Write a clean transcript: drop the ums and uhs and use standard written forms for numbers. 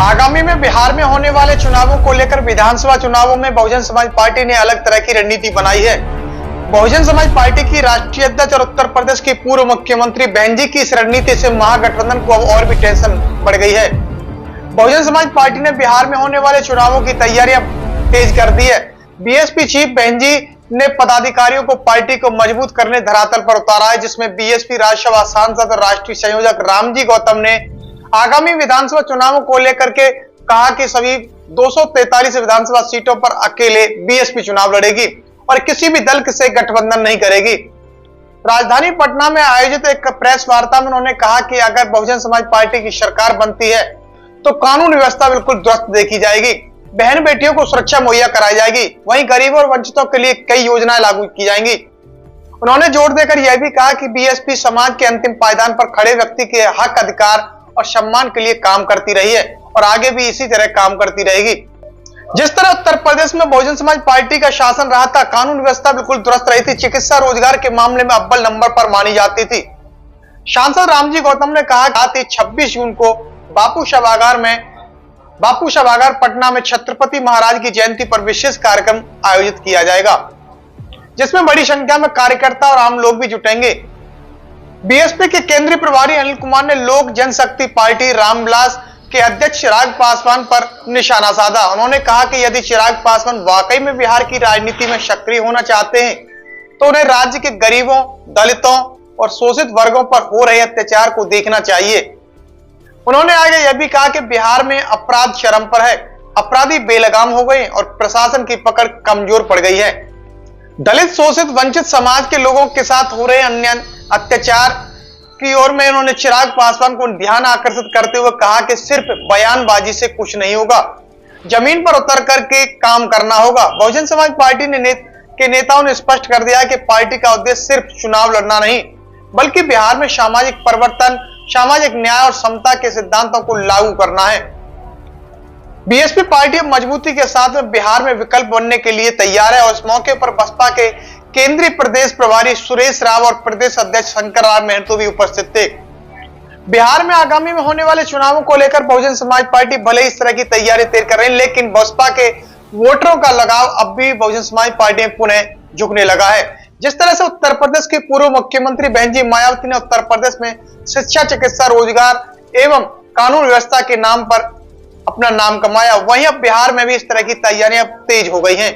आगामी में बिहार में होने वाले चुनावों को लेकर विधानसभा चुनावों में बहुजन समाज पार्टी ने अलग तरह की रणनीति बनाई है। बहुजन समाज पार्टी की राष्ट्रीय अध्यक्ष और उत्तर प्रदेश की पूर्व मुख्यमंत्री बहन जी की इस रणनीति से महागठबंधन को अब और भी टेंशन बढ़ गई है। बहुजन समाज पार्टी ने बिहार में होने वाले चुनावों की तैयारियां तेज कर दी है। बीएसपी चीफ बहन जी ने पदाधिकारियों को पार्टी को मजबूत करने धरातल पर उतारा है, जिसमें बीएसपी राज्यसभा सांसद और राष्ट्रीय संयोजक रामजी गौतम ने आगामी विधानसभा चुनावों को लेकर के कहा कि सभी 243 विधानसभा सीटों पर अकेले बीएसपी चुनाव लड़ेगी और किसी भी दल से गठबंधन नहीं करेगी। राजधानी पटना में आयोजित एक प्रेस वार्ता में उन्होंने कहा कि अगर बहुजन समाज पार्टी की सरकार बनती है तो कानून व्यवस्था बिल्कुल दुरुस्त देखी जाएगी, बहन बेटियों को सुरक्षा मुहैया कराई जाएगी, वहीं गरीबों और वंचितों के लिए कई योजनाएं लागू की जाएंगी। उन्होंने जोर देकर यह भी कहा कि बीएसपी समाज के अंतिम पायदान पर खड़े व्यक्ति के हक, अधिकार और सम्मान के लिए काम करती रही है और आगे भी इसी तरह काम करती रहेगी। जिस तरह उत्तर प्रदेश में बहुजन समाज पार्टी का शासन रहा था, कानून व्यवस्था बिल्कुल दुरुस्त रही थी, चिकित्सा रोजगार के मामले में अव्वल नंबर पर मानी जाती थी। सांसद रामजी गौतम ने कहा कि 26 जून को बापू सभागार पटना में छत्रपति महाराज की जयंती पर विशेष कार्यक्रम आयोजित किया जाएगा, जिसमें बड़ी संख्या में कार्यकर्ता और आम लोग भी जुटेंगे। बीएसपी के केंद्रीय प्रभारी अनिल कुमार ने लोक जनशक्ति पार्टी रामविलास के अध्यक्ष चिराग पासवान पर निशाना साधा। उन्होंने कहा कि यदि चिराग पासवान वाकई में बिहार की राजनीति में सक्रिय होना चाहते हैं तो उन्हें राज्य के गरीबों, दलितों और शोषित वर्गों पर हो रहे अत्याचार को देखना चाहिए। उन्होंने आगे यह भी कहा कि बिहार में अपराध चरम पर है, अपराधी बेलगाम हो गए और प्रशासन की पकड़ कमजोर पड़ गई है। दलित, शोषित, वंचित समाज के लोगों के साथ हो रहे अन्य अत्याचार की ओर में उन्होंने चिराग पासवान को ध्यान आकर्षित करते हुए कहा कि सिर्फ बयानबाजी से कुछ नहीं होगा, जमीन पर उतर करके काम करना होगा। बहुजन समाज पार्टी के नेताओं ने स्पष्ट कर दिया कि पार्टी का उद्देश्य सिर्फ चुनाव लड़ना नहीं, बल्कि बिहार में सामाजिक परिवर्तन, सामाजिक न्याय और समता के सिद्धांतों को लागू करना है। बीएसपी पार्टी अब मजबूती के साथ में बिहार में विकल्प बनने के लिए तैयार है और इस मौके पर बसपा के केंद्रीय प्रदेश प्रभारी सुरेश राव और प्रदेश अध्यक्ष शंकर राव महतो भी उपस्थित थे। बिहार में आगामी में होने वाले चुनावों को लेकर बहुजन समाज पार्टी भले इस तरह की तैयारी तेज कर रही है, लेकिन बसपा के वोटरों का लगाव अब भी बहुजन समाज पार्टी में पुनः झुकने लगा है। जिस तरह से उत्तर प्रदेश की पूर्व मुख्यमंत्री बहन जी मायावती ने उत्तर प्रदेश में शिक्षा, चिकित्सा, रोजगार एवं कानून व्यवस्था के नाम पर अपना नाम कमाया, वहीं अब बिहार में भी इस तरह की तैयारियां तेज हो गई हैं।